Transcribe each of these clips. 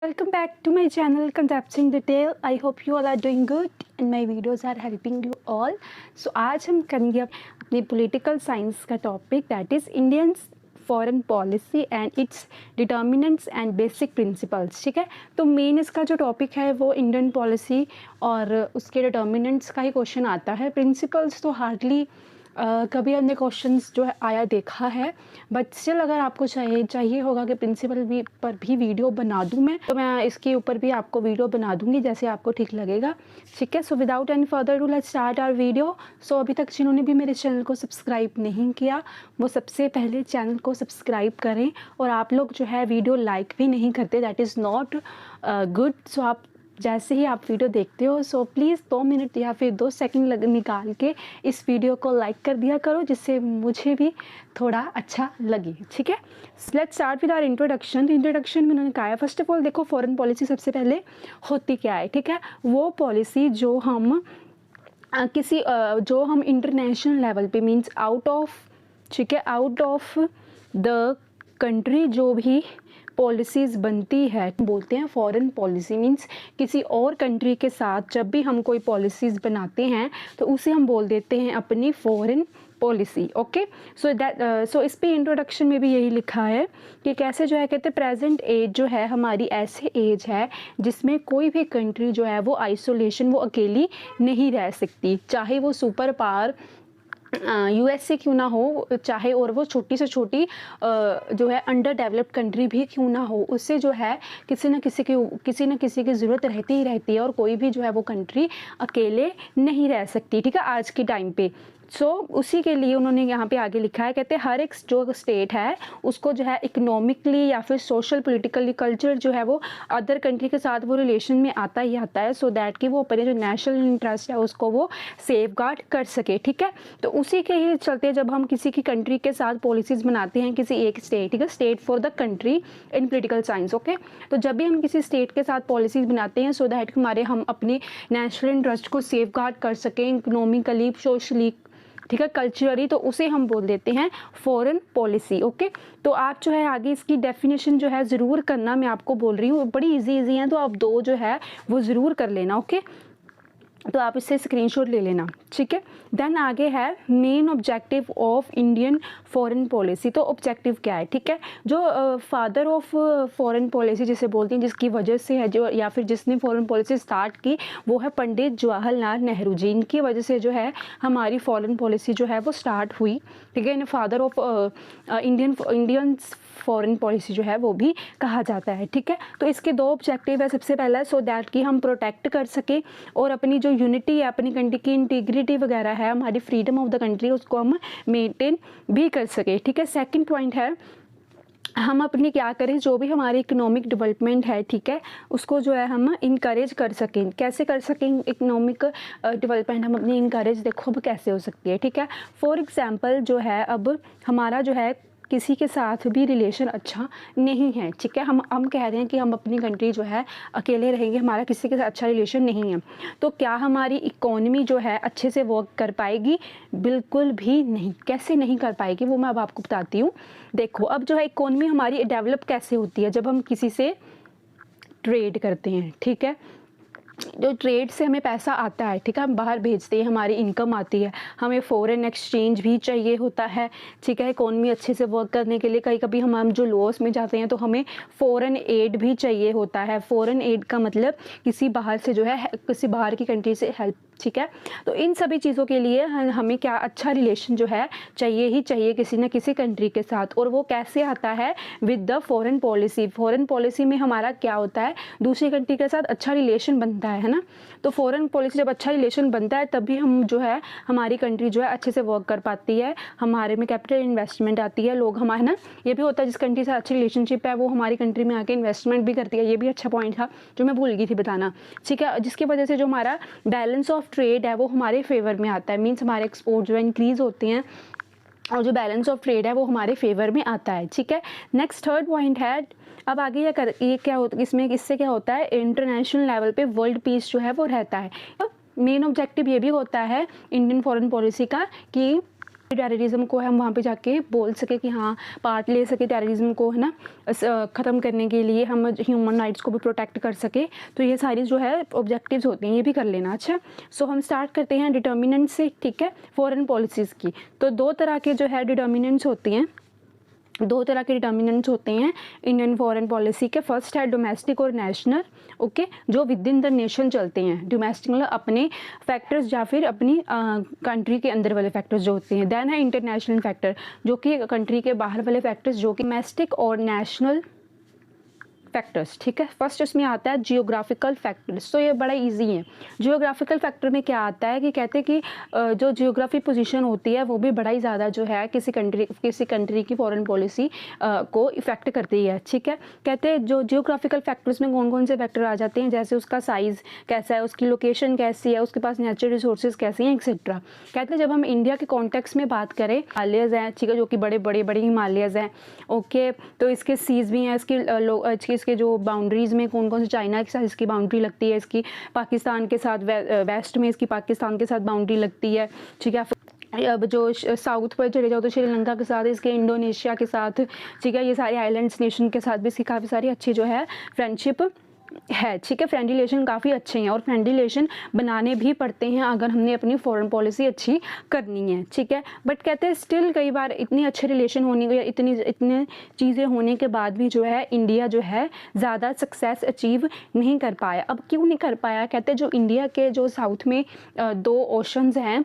Welcome back to my channel Concepts in Detail. I hope you all are doing good and my videos are helping you all. So आज हम करेंगे अपनी political science का topic that is Indian foreign policy and it's determinants and basic principles. ठीक है, तो main इसका जो टॉपिक है वो इंडियन पॉलिसी और उसके डिटर्मिनेंट्स का ही क्वेश्चन आता है। प्रिंसिपल्स तो हार्डली कभी हमने क्वेश्चंस जो है आया देखा है, बट स्टिल अगर आपको चाहिए होगा कि प्रिंसिपल भी पर भी वीडियो बना दूं मैं, तो मैं इसके ऊपर भी आपको वीडियो बना दूंगी जैसे आपको ठीक लगेगा। ठीक है, so without any further do let's start our video. So अभी तक जिन्होंने भी मेरे चैनल को सब्सक्राइब नहीं किया वो सबसे पहले चैनल को सब्सक्राइब करें, और आप लोग जो है वीडियो लाइक भी नहीं करते, दैट इज़ नॉट गुड। सो आप जैसे ही आप वीडियो देखते हो सो प्लीज़ 2 मिनट या फिर 2 सेकंड निकाल के इस वीडियो को लाइक कर दिया करो, जिससे मुझे भी थोड़ा अच्छा लगे। ठीक है, let's start with our introduction. Introduction में उन्होंने कहा है, फर्स्ट ऑफ ऑल देखो फॉरेन पॉलिसी सबसे पहले होती क्या है। ठीक है, वो पॉलिसी जो हम जो हम इंटरनेशनल लेवल पे मीन्स आउट ऑफ, ठीक है, आउट ऑफ द कंट्री जो भी पॉलिसीज़ बनती है बोलते हैं फॉरेन पॉलिसी। मींस किसी और कंट्री के साथ जब भी हम कोई पॉलिसीज़ बनाते हैं तो उसे हम बोल देते हैं अपनी फॉरेन पॉलिसी। ओके, सो इस पे इंट्रोडक्शन में भी यही लिखा है कि कैसे जो है कहते हैं प्रेजेंट एज जो है हमारी ऐसे एज है जिसमें कोई भी कंट्री जो है वो आइसोलेशन, वो अकेली नहीं रह सकती, चाहे वो सुपर पावर यूएसए क्यों ना हो, चाहे और वो छोटी से छोटी जो है अंडर डेवलप्ड कंट्री भी क्यों ना हो, उससे जो है किसी न किसी की ज़रूरत रहती ही रहती है, और कोई भी जो है वो कंट्री अकेले नहीं रह सकती। ठीक है, आज के टाइम पे। उसी के लिए उन्होंने यहाँ पे आगे लिखा है, कहते हैं हर एक जो स्टेट है उसको जो है इकोनॉमिकली या फिर सोशल पॉलिटिकली कल्चर जो है वो अदर कंट्री के साथ वो रिलेशन में आता ही आता है, सो दैट कि वो अपने जो नेशनल इंटरेस्ट है उसको वो सेफ गार्ड कर सके। ठीक है, तो उसी के ही चलते जब हम किसी की कंट्री के साथ पॉलिसीज़ बनाते हैं, किसी एक स्टेट, ठीक है, state for the country in political science. Okay, तो जब भी हम किसी स्टेट के साथ पॉलिसीज़ बनाते हैं सो दैट हमारे हम अपने नेशनल इंटरेस्ट को सेफ गार्ड कर सकें इकोनॉमिकली, सोशली, ठीक है, कल्चरली, तो उसे हम बोल देते हैं फॉरेन पॉलिसी। ओके, तो आप जो है आगे इसकी डेफिनेशन जो है ज़रूर करना, मैं आपको बोल रही हूँ बड़ी इजी है, तो आप 2 जो है वो ज़रूर कर लेना। ओके, तो आप इससे स्क्रीनशॉट ले लेना। ठीक है, देन आगे है main objective of Indian foreign policy. तो ऑब्जेक्टिव क्या है, ठीक है, जो फादर ऑफ फॉरेन पॉलिसी जिसे बोलते हैं, जिसकी वजह से है जो या फिर जिसने फॉरेन पॉलिसी स्टार्ट की, वो है पंडित जवाहरलाल नेहरू जी। इनकी वजह से जो है हमारी फॉरेन पॉलिसी जो है वो स्टार्ट हुई। ठीक है, इन्हें father of Indian foreign policy जो है वो भी कहा जाता है। ठीक है, तो इसके 2 ऑब्जेक्टिव है। सबसे पहला सो दैट कि हम प्रोटेक्ट कर सके और अपनी जो यूनिटी है, अपनी कंट्री की इंटीग्रिटी वगैरह है, हमारी फ्रीडम ऑफ द कंट्री, उसको हम मेंटेन भी कर सके। ठीक है, सेकंड पॉइंट है हम अपनी क्या करें, जो भी हमारी इकोनॉमिक डेवलपमेंट है, ठीक है, उसको जो है हम इनकरेज कर सकें। कैसे कर सकें इकोनॉमिक डेवलपमेंट हम अपनी इनकरेज, देखो अब कैसे हो सकती है। ठीक है, फॉर एग्जांपल जो है अब हमारा जो है किसी के साथ भी रिलेशन अच्छा नहीं है, ठीक है, हम कह रहे हैं कि हम अपनी कंट्री जो है अकेले रहेंगे, हमारा किसी के साथ अच्छा रिलेशन नहीं है, तो क्या हमारी इकोनॉमी जो है अच्छे से वर्क कर पाएगी? बिल्कुल भी नहीं। कैसे नहीं कर पाएगी वो मैं अब आपको बताती हूँ। देखो अब जो है इकोनॉमी हमारी डेवलप कैसे होती है, जब हम किसी से ट्रेड करते हैं। ठीक है, जो ट्रेड से हमें पैसा आता है, ठीक है, हम बाहर भेजते हैं, हमारी इनकम आती है, हमें फॉरेन एक्सचेंज भी चाहिए होता है। ठीक है, इकोनॉमी अच्छे से वर्क करने के लिए कभी हम जो लॉस में जाते हैं तो हमें फॉरेन एड भी चाहिए होता है। फॉरेन एड का मतलब किसी बाहर से जो है किसी बाहर की कंट्री से हेल्प। ठीक है, तो इन सभी चीज़ों के लिए हमें क्या अच्छा रिलेशन जो है चाहिए ही चाहिए किसी न किसी कंट्री के साथ, और वो कैसे आता है with the foreign policy. Foreign policy में हमारा क्या होता है, दूसरी कंट्री के साथ अच्छा रिलेशन बनता है ना, तो फॉरेन पॉलिसी जब अच्छा रिलेशन बनता है तभी हम जो है हमारी कंट्री जो है अच्छे से वर्क कर पाती है, हमारे में कैपिटल इन्वेस्टमेंट आती है, लोग हमारे ना, ये भी होता है जिस कंट्री से अच्छी रिलेशनशिप है वो हमारी कंट्री में आके इन्वेस्टमेंट भी करती है। ये भी अच्छा पॉइंट था जो मैं भूल गई थी बताना। ठीक है, जिसकी वजह से जो हमारा बैलेंस ऑफ ट्रेड है वो हमारे फेवर में आता है, मीन्स हमारे एक्सपोर्ट जो है इंक्रीज होते हैं और जो बैलेंस ऑफ ट्रेड है वो हमारे फेवर में आता है। ठीक है, नेक्स्ट थर्ड पॉइंट है, अब आगे ये क्या होता है इससे क्या होता है, इंटरनेशनल लेवल पे वर्ल्ड पीस जो है वो रहता है। मेन ऑब्जेक्टिव ये भी होता है इंडियन फॉरेन पॉलिसी का कि टेररिज्म को हम वहाँ पे जाके बोल सके कि हाँ पार्ट ले सके टेररिज्म को, है ना, ख़त्म करने के लिए हम ह्यूमन राइट्स को भी प्रोटेक्ट कर सके। तो ये सारी जो है ऑब्जेक्टिव्स होते हैं, ये भी कर लेना। अच्छा, सो हम स्टार्ट करते हैं डिटर्मिनेंट से, ठीक है, फॉरेन पॉलिसीज़ की। तो दो तरह के जो है डिटर्मिनेंट्स होते हैं, दो तरह के डिटर्मिनेंट्स होते हैं इंडियन फॉरेन पॉलिसी के। फर्स्ट है डोमेस्टिक और नेशनल, ओके, जो विद इन द नेशन चलते हैं। डोमेस्टिक मतलब अपने फैक्टर्स या फिर अपनी कंट्री के अंदर वाले फैक्टर्स जो होते हैं। देन है इंटरनेशनल फैक्टर, जो कि कंट्री के बाहर वाले फैक्टर्स, जो कि डोमेस्टिक और नेशनल फैक्टर्स, ठीक है। फर्स्ट इसमें आता है जियोग्राफिकल फैक्टर्स। तो ये बड़ा इजी है। जियोग्राफिकल फैक्टर में क्या आता है कि कहते हैं कि जो जियोग्राफी पोजीशन होती है वो भी बड़ा ही ज़्यादा जो है किसी कंट्री की फॉरेन पॉलिसी को इफेक्ट करती है, ठीक है। कहते हैं जो जियोग्राफिकल फैक्टर्स में कौन कौन से फैक्टर आ जाते हैं, जैसे उसका साइज़ कैसा है, उसकी लोकेशन कैसी है, उसके पास नेचुरल रिसोर्सेज कैसे हैं, एक्सेट्रा। कहते हैं जब हम इंडिया के कॉन्टेक्स्ट में बात करें, हिमालयज़ हैं, ठीक है, जो कि बड़े हिमालयज़ हैं, ओके, तो इसके सीज भी हैं, इसके जो बाउंड्रीज़ में कौन कौन से, चाइना के साथ इसकी बाउंड्री लगती है, इसकी पाकिस्तान के साथ, वेस्ट में इसकी पाकिस्तान के साथ बाउंड्री लगती है, ठीक है। अब जो साउथ पर चले जाओ तो श्रीलंका के साथ, इसके इंडोनेशिया के साथ, ठीक है, ये सारे आइलैंड्स नेशन के साथ भी इसकी काफ़ी सारी अच्छी जो है फ्रेंडशिप है, ठीक है। फ्रेंड रिलेशन काफ़ी अच्छे हैं और फ्रेंड रिलेशन बनाने भी पड़ते हैं अगर हमने अपनी फॉरेन पॉलिसी अच्छी करनी है, ठीक है। बट कहते हैं स्टिल कई बार इतने अच्छे रिलेशन होने के, इतने चीज़ें होने के बाद भी जो है इंडिया जो है ज़्यादा सक्सेस अचीव नहीं कर पाया। अब क्यों नहीं कर पाया? कहते हैं जो इंडिया के जो साउथ में दो ओशंस हैं,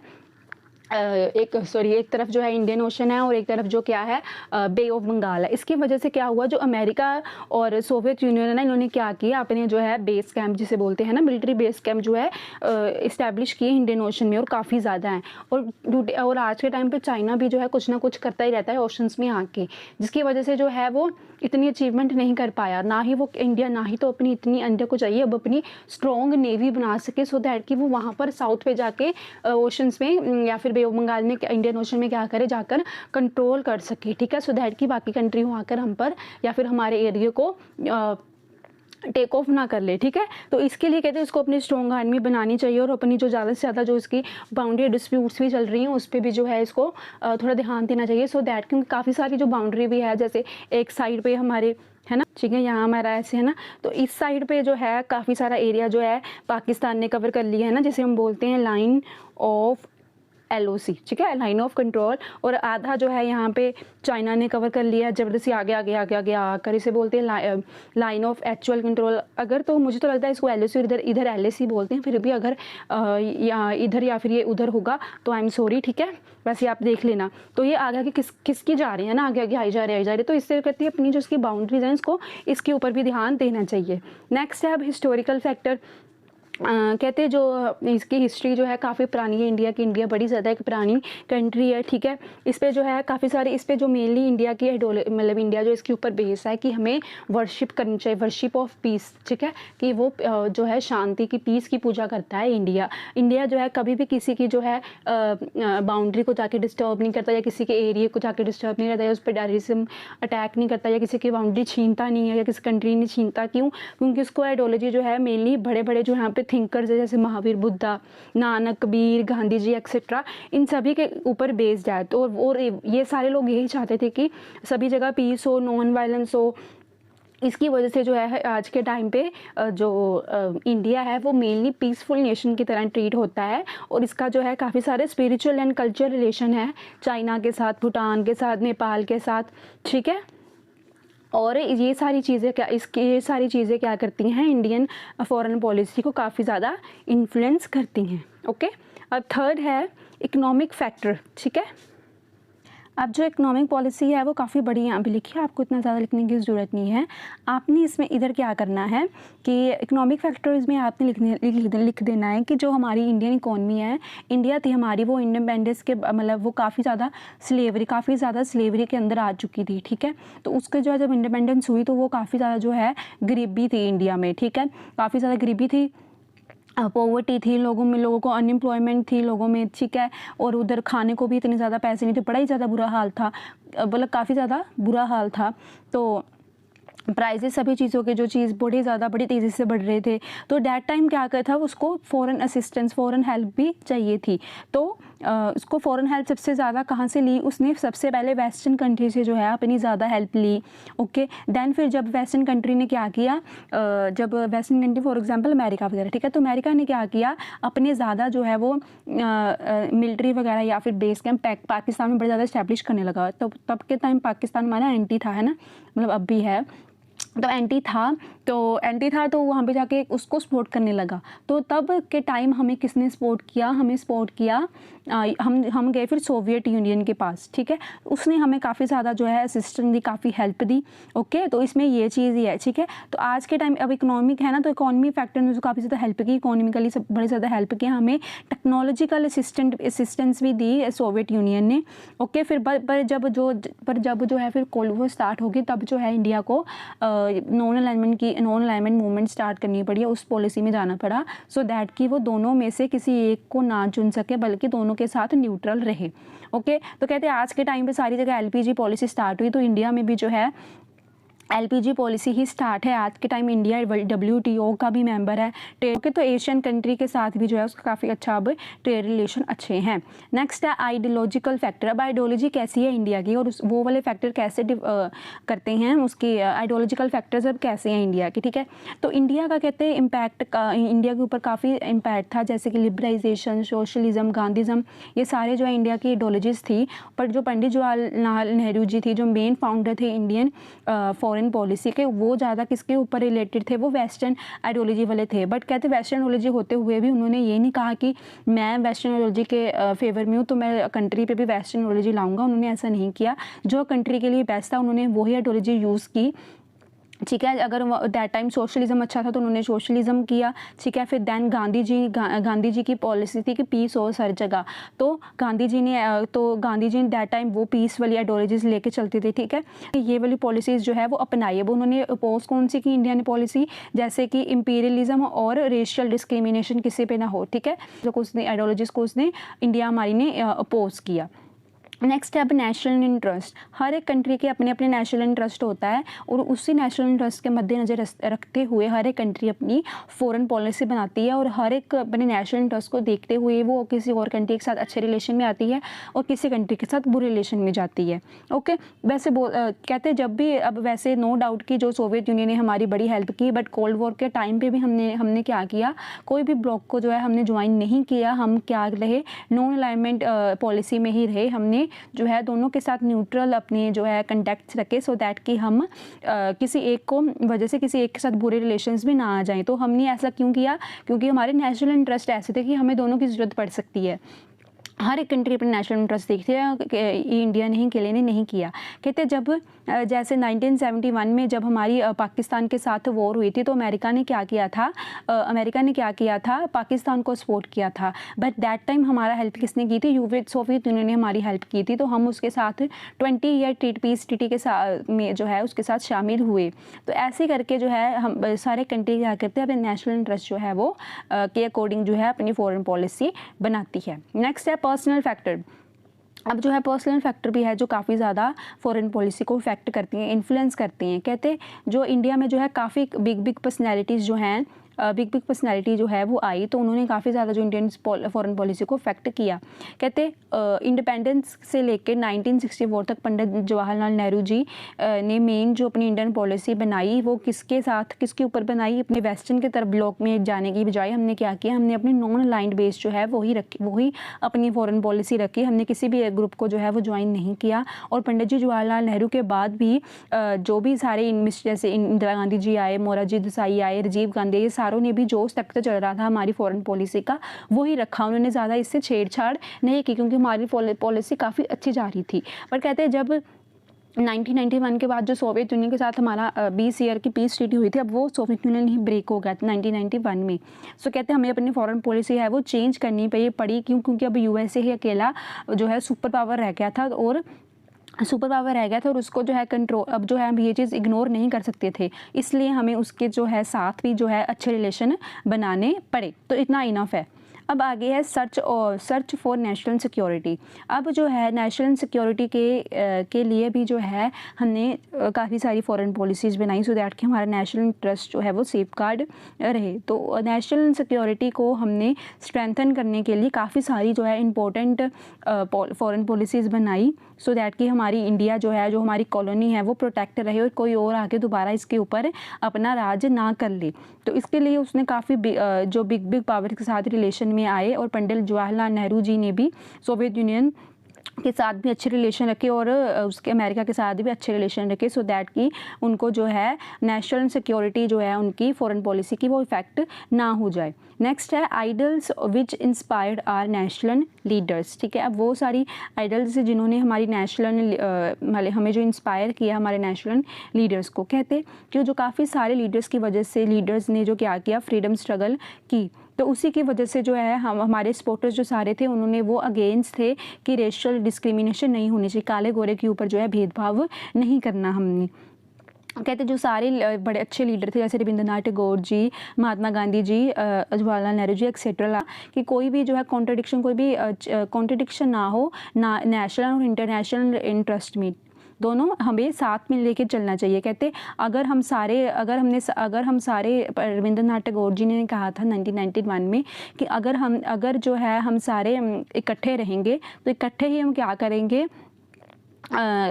एक तरफ जो है इंडियन ओशन है और एक तरफ जो क्या है बे ऑफ बंगाल है। इसकी वजह से क्या हुआ, जो अमेरिका और सोवियत यूनियन है ना, इन्होंने क्या किया, अपने जो है बेस कैंप जिसे बोलते हैं ना, मिलिट्री बेस कैंप जो है इस्टेब्लिश किए इंडियन ओशन में, और काफ़ी ज़्यादा हैं। और आज के टाइम पे चाइना भी जो है कुछ ना कुछ करता ही रहता है ओशंस में आके, जिसकी वजह से जो है वो इतनी अचीवमेंट नहीं कर पाया। ना ही वो इंडिया, ना ही तो अपनी इतनी इंडिया को चाहिए अब अपनी स्ट्रॉन्ग नेवी बना सके, सो दैट कि वो वहाँ पर साउथ पे जाके ओशंस में या फिर बे ऑफ बंगाल में, इंडियन ओशन में क्या करे, जाकर कंट्रोल कर सके, ठीक है, सो दैट कि बाकी कंट्री वहाँ कर हम पर या फिर हमारे एरिया को टेक ऑफ ना कर ले, ठीक है। तो इसके लिए कहते हैं इसको अपनी स्ट्रॉन्ग आर्मी बनानी चाहिए और अपनी जो ज़्यादा से ज़्यादा जो इसकी बाउंड्री डिस्प्यूट्स भी चल रही हैं उस पर भी जो है इसको थोड़ा ध्यान देना चाहिए, सो दैट, क्योंकि काफ़ी सारी जो बाउंड्री भी है, जैसे एक साइड पे हमारे है ना, ठीक है, यहाँ हमारा ऐसे है ना, तो इस साइड पे जो है काफ़ी सारा एरिया जो है पाकिस्तान ने कवर कर लिया है ना, जिसे हम बोलते हैं लाइन ऑफ LOC, ठीक है, लाइन ऑफ कंट्रोल। और आधा जो है यहाँ पे चाइना ने कवर कर लिया, जबरदस्ती आगे आकर इसे बोलते हैं लाइन ऑफ एक्चुअल कंट्रोल। अगर तो मुझे तो लगता है इसको LOC इधर LAC बोलते हैं, फिर भी अगर इधर या फिर ये उधर होगा तो आई एम सॉरी, ठीक है, वैसे आप देख लेना। तो ये आगे किसकी जा रही है ना, आगे आई जा रही है, तो इससे कहती है अपनी जो इसकी बाउंड्रीज हैं इसको, इसके ऊपर भी ध्यान देना चाहिए। नेक्स्ट है अब हिस्टोरिकल फैक्टर। कहते हैं जो इसकी हिस्ट्री जो है काफ़ी पुरानी है इंडिया की। इंडिया बड़ी ज़्यादा एक पुरानी कंट्री है, ठीक है। इस पे जो है काफ़ी सारे, इस पे जो मेनली इंडिया की मतलब इंडिया जो इसके ऊपर बेस है कि हमें वर्शिप करनी चाहिए, वर्शिप ऑफ पीस, ठीक है, कि वो जो है शांति की, पीस की पूजा करता है इंडिया जो है कभी भी किसी की जो है बाउंड्री को जाके डिस्टर्ब नहीं करता, या किसी के एरिया को जाके डिस्टर्ब नहीं करता, या उस पर टेररिज्म अटैक नहीं करता, या किसी की बाउंड्री छीनता नहीं है, या किसी कंट्री नहीं छीनता। क्यों? क्योंकि उसको आइडियोलॉजी जो है मेनली बड़े जो यहाँ पे थिंकर्स है, जैसे महावीर, बुद्धा, नानक, कबीर, गांधी जी एक्सेट्रा, इन सभी के ऊपर बेस्ड है। तो और ये सारे लोग यही चाहते थे कि सभी जगह पीस हो, नॉन वायलेंस हो। इसकी वजह से जो है आज के टाइम पे जो इंडिया है वो मेनली पीसफुल नेशन की तरह ट्रीट होता है, और इसका जो है काफ़ी सारे स्पिरिचुअल एंड कल्चर रिलेशन है चाइना के साथ, भूटान के साथ, नेपाल के साथ, ठीक है। और ये सारी चीज़ें क्या करती हैं, इंडियन फॉरेन पॉलिसी को काफ़ी ज़्यादा इन्फ्लुएंस करती हैं, ओके। अब थर्ड है इकोनॉमिक फैक्टर, ठीक है। अब जो इकोनॉमिक पॉलिसी है वो काफ़ी बड़ी यहाँ पे लिखी है, आपको इतना ज़्यादा लिखने की ज़रूरत नहीं है। आपने इसमें इधर क्या करना है कि इकोनॉमिक फैक्टर्स में आपने लिख देना है कि जो हमारी इंडियन इकोनॉमी है, इंडिया थी हमारी, वो इंडिपेंडेंस के मतलब वो काफ़ी ज़्यादा स्लेवरी के अंदर आ चुकी थी, ठीक है। तो उसके जो है जब इंडिपेंडेंस हुई तो वो काफ़ी ज़्यादा जो है गरीबी थी इंडिया में, ठीक है, काफ़ी ज़्यादा गरीबी थी, पॉवर्टी थी लोगों को अनएम्प्लॉयमेंट थी लोगों में, ठीक है। और उधर खाने को भी इतने ज़्यादा पैसे नहीं थे, बड़ा ही ज़्यादा बुरा हाल था, मतलब काफ़ी ज़्यादा बुरा हाल था। तो प्राइसेस सभी चीज़ों के जो चीज़ बड़ी तेज़ी से बढ़ रहे थे। तो डैट टाइम क्या कर था, उसको फॉरेन असिस्टेंस, फॉरेन हेल्प भी चाहिए थी। तो उसको फॉरेन हेल्प सबसे ज़्यादा कहाँ से ली, उसने सबसे पहले वेस्टर्न कंट्री से जो है अपनी ज़्यादा हेल्प ली। ओके, देन फिर जब वेस्टर्न कंट्री ने क्या किया, जब western country for example America वगैरह, ठीक है, तो अमेरिका ने क्या किया, अपने ज़्यादा जो है वो मिलिट्री वगैरह या फिर बेस कैंप पाकिस्तान में बड़े ज़्यादा इस्टेब्लिश करने लगा। तो तब के टाइम पाकिस्तान हमारा एंटी था, है ना, मतलब अब भी है, तो एंटी था तो वहाँ पे जाके उसको सपोर्ट करने लगा। तो तब के टाइम हमें किसने सपोर्ट किया, हमें सपोर्ट किया, हम गए फिर सोवियत यूनियन के पास, ठीक है, उसने हमें काफ़ी ज़्यादा जो है असिस्टेंस दी, काफ़ी हेल्प दी। ओके, तो इसमें ये चीज़ ही है, ठीक है। तो आज के टाइम अब इकोनॉमिक है ना, तो इकोनॉमी फैक्टर ने जो काफ़ी ज़्यादा हेल्प की, इकोनॉमिकली सब बड़ी ज़्यादा हेल्प किया, हमें टेक्नोलॉजिकल असिस्टेंस भी दी सोवियत यूनियन ने। ओके, फिर पर जब जो है फिर कोल्ड वॉर स्टार्ट होगी, तब जो है इंडिया को नॉन अलाइनमेंट मूवमेंट स्टार्ट करनी पड़ी, उस पॉलिसी में जाना पड़ा, सो दैट कि वो दोनों में से किसी एक को ना चुन सके, बल्कि दोनों के साथ न्यूट्रल रहे। ओके, तो कहते हैं आज के टाइम पे सारी जगह एलपीजी पॉलिसी स्टार्ट हुई, तो इंडिया में भी जो है एलपीजी पॉलिसी ही स्टार्ट है। आज के टाइम इंडिया WTO का भी मेंबर है। ओके, तो एशियन कंट्री के साथ भी जो है उसका काफ़ी अच्छा अब ट्रेड रिलेशन अच्छे हैं। नेक्स्ट है आइडियोलॉजिकल फैक्टर। अब आइडियोलॉजी कैसी है इंडिया की, और वो वाले फैक्टर कैसे करते हैं, उसकी आइडियोलॉजिकल फैक्टर्स अब कैसे हैं इंडिया की, ठीक है। तो इंडिया का कहते हैं इम्पैक्ट का, इंडिया के ऊपर काफ़ी इम्पैक्ट था, जैसे कि लिबरलाइजेशन, सोशलिज्म, गांधीज़म, ये सारे जो है इंडिया की आइडियोलॉजीज थी। पर जो पंडित जवाहरलाल नेहरू जी थी, जो मेन फाउंडर थे इंडियन फॉरेन पॉलिसी के, वो ज़्यादा किसके ऊपर रिलेटेड थे, वो वेस्टर्न आइडियोलॉजी वाले थे। बट कहते वेस्टर्न आइडियोलॉजी होते हुए भी उन्होंने ये नहीं कहा कि मैं वेस्टर्न आइडियोलॉजी के फेवर में हूँ तो मैं कंट्री पे भी वेस्टर्न आइडियोलॉजी लाऊंगा, उन्होंने ऐसा नहीं किया। जो कंट्री के लिए बेस्ट था उन्होंने वही आइडियोलॉजी यूज़ की, ठीक है। अगर दैट टाइम सोशलिज्म अच्छा था तो उन्होंने सोशलिज्म किया, ठीक है। फिर दैन गांधी जी की पॉलिसी थी कि पीस हो हर जगह, तो गांधी जी ने दैट टाइम वो पीस वाली आइडियोलॉजीज लेके चलते थे, ठीक है। ये वाली पॉलिसीज़ जो है वो अपनाई। अब उन्होंने अपोज कौन सी की इंडिया ने पॉलिसी, जैसे कि इंपीरियलिज्म और रेशियल डिस्क्रिमिनेशन किसी पे ना हो, ठीक है, जो उसने आइडियोलॉजीज को उसने इंडिया हमारी ने अपोज किया। नेक्स्ट है अब नेशनल इंटरेस्ट। हर एक कंट्री के अपने अपने नेशनल इंटरेस्ट होता है, और उसी नेशनल इंटरेस्ट के मद्देनज़र रखते हुए हर एक कंट्री अपनी फॉरेन पॉलिसी बनाती है, और हर एक अपने नेशनल इंटरेस्ट को देखते हुए वो किसी और कंट्री के साथ अच्छे रिलेशन में आती है और किसी कंट्री के साथ बुरे रिलेशन में जाती है। ओके, वैसे कहते हैं जब भी, अब वैसे नो डाउट कि जो सोवियत यूनियन ने हमारी बड़ी हेल्प की, बट कोल्ड वॉर के टाइम पर भी हमने क्या किया, कोई भी ब्लॉक को जो है हमने ज्वाइन नहीं किया, हम क्या रहे, नॉन अलाइनमेंट पॉलिसी में ही रहे। हमने जो है दोनों के साथ न्यूट्रल अपने जो है कंटेक्ट्स रखे, सो दैट कि हम किसी एक को वजह से किसी एक के साथ बुरे रिलेशंस में ना आ जाएं। तो हमने ऐसा क्यों किया, क्योंकि हमारे नेशनल इंटरेस्ट ऐसे थे कि हमें दोनों की ज़रूरत पड़ सकती है। हर एक कंट्री अपने नेशनल इंटरेस्ट देखते हैं, इंडिया ने के लिए नहीं किया। कहते जब जैसे 1971 में जब हमारी पाकिस्तान के साथ वॉर हुई थी, तो अमेरिका ने क्या किया था, पाकिस्तान को सपोर्ट किया था। बट दैट टाइम हमारा हेल्प किसने की थी, सोवियत यूनियन ने हमारी हेल्प की थी। तो हम उसके साथ 20 ईयर पीस ट्रीटी के साथ में जो है उसके साथ शामिल हुए। तो ऐसे करके जो है हम सारे कंट्री क्या करते हैं, अपने नेशनल इंटरेस्ट जो है वो के अकॉर्डिंग जो है अपनी फॉरेन पॉलिसी बनाती है। नेक्स्ट है पर्सनल फैक्टर। अब जो है पर्सनल फैक्टर भी है जो काफ़ी ज़्यादा फॉरेन पॉलिसी को इफेक्ट करती हैं, इन्फ्लुएंस करती हैं। कहते जो इंडिया में जो है काफ़ी बिग पर्सनैलिटीज़ जो हैं, बिग पर्सनैलिटी जो है वो आई, तो उन्होंने काफ़ी ज़्यादा जो इंडियन फॉरेन पॉलिसी को इफेक्ट किया। कहते इंडिपेंडेंस से लेकर 1964 तक पंडित जवाहरलाल नेहरू जी ने मेन जो अपनी इंडियन पॉलिसी बनाई, वो किसके ऊपर बनाई, अपने वेस्टर्न के तरफ ब्लॉक में जाने की बजाय हमने क्या किया, हमने अपनी नॉन अलाइंड बेस जो है वही अपनी फॉरेन पॉलिसी रखी। हमने किसी भी एक ग्रुप को जो है वो ज्वाइन नहीं किया। और पंडित जी जवाहरलाल नेहरू के बाद भी जो भी सारे जैसे इंदिरा गांधी जी आए, मोरारजी देसाई आए, राजीव गांधी, ये सारों ने भी जो सेक्टर चल रहा था हमारी फॉरेन पॉलिसी का वही रखा। उन्होंने ज़्यादा इससे छेड़छाड़ नहीं की, क्योंकि हमारी पॉलिसी काफ़ी अच्छी जा रही थी। पर कहते हैं जब 1991 के बाद जो सोवियत यूनियन के साथ हमारा 20 ईयर की पीस ट्रीटी हुई थी, अब वो सोवियत यूनियन ही ब्रेक हो गया था 1991 में। सो कहते हैं हमें अपनी फॉरेन पॉलिसी है वो चेंज करनी पड़ी, क्योंकि अब यूएसए ही अकेला जो है सुपर पावर रह गया था, और उसको जो है कंट्रोल, अब जो है हम ये चीज़ इग्नोर नहीं कर सकते थे, इसलिए हमें उसके जो है साथ भी जो है अच्छे रिलेशन बनाने पड़े। तो इतना इनफ है। अब आगे है सर्च फॉर नेशनल सिक्योरिटी। अब जो है नेशनल सिक्योरिटी के लिए भी जो है हमने काफ़ी सारी फॉरेन पॉलिसीज़ बनाई सो दैट कि हमारा नेशनल इंटरेस्ट जो है वो सेफगार्ड रहे। तो नेशनल सिक्योरिटी को हमने स्ट्रेंथन करने के लिए काफ़ी सारी जो है इम्पोर्टेंट फॉरेन पॉलिसीज़ बनाई सो दैट कि हमारी इंडिया जो है, जो हमारी कॉलोनी है, वो प्रोटेक्ट रहे और कोई और आके दोबारा इसके ऊपर अपना राज ना कर ले। तो इसके लिए उसने काफ़ी जो बिग पावर के साथ रिलेशन में आए और पंडित जवाहरलाल नेहरू जी ने भी सोवियत यूनियन के साथ भी अच्छे रिलेशन रखे और उसके अमेरिका के साथ भी अच्छे रिलेशन रखे सो दैट कि उनको जो है नेशनल सिक्योरिटी जो है उनकी फॉरेन पॉलिसी की वो इफेक्ट ना हो जाए। नेक्स्ट है idols which inspired our national leaders. ठीक है, अब वो सारी आइडल्स जिन्होंने हमारी नेशनल हमें जो इंस्पायर किया हमारे नेशनल लीडर्स को कहते कि जो काफ़ी सारे लीडर्स की वजह से लीडर्स ने जो क्या किया फ्रीडम स्ट्रगल की। तो उसी की वजह से जो है हमारे सपोर्टर्स जो सारे थे उन्होंने वो अगेंस्ट थे कि रेशियल डिस्क्रिमिनेशन नहीं होनी चाहिए, काले गोरे के ऊपर जो है भेदभाव नहीं करना हमने। कहते जो सारे बड़े अच्छे लीडर थे जैसे रविंद्रनाथ टैगोर जी, महात्मा गांधी जी, जवाहरलाल नेहरू जी एक्सेट्रा, कि कोई भी जो है कॉन्ट्रडिक्शन ना हो ना नेशनल और इंटरनेशनल इंटरेस्ट में, दोनों हमें साथ में लेके चलना चाहिए। कहते अगर हम सारे रविंद्रनाथ टैगोर जी ने कहा था 1991 में कि अगर जो है हम सारे इकट्ठे रहेंगे तो इकट्ठे ही हम क्या करेंगे,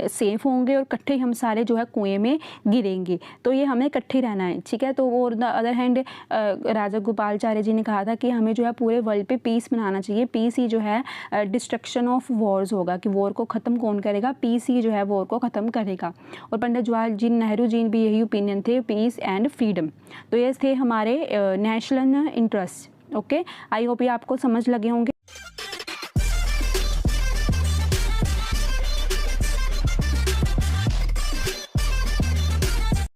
सेफ होंगे और इकट्ठे हम सारे जो है कुएं में गिरेंगे। तो ये हमें इकट्ठे रहना है। ठीक है, तो वो द अदर हैंड राजा गोपालाचार्य जी ने कहा था कि हमें जो है पूरे वर्ल्ड पे पीस बनाना चाहिए। पीस ही जो है डिस्ट्रक्शन ऑफ वॉर्स होगा, कि वॉर को ख़त्म कौन करेगा, पीस ही जो है वॉर को ख़त्म करेगा। और पंडित जवाहरलाल जी नेहरू जी भी यही ओपिनियन थे, पीस एंड फ्रीडम। तो ये थे हमारे national interest. Okay, I hope ये आपको समझ लगे होंगे।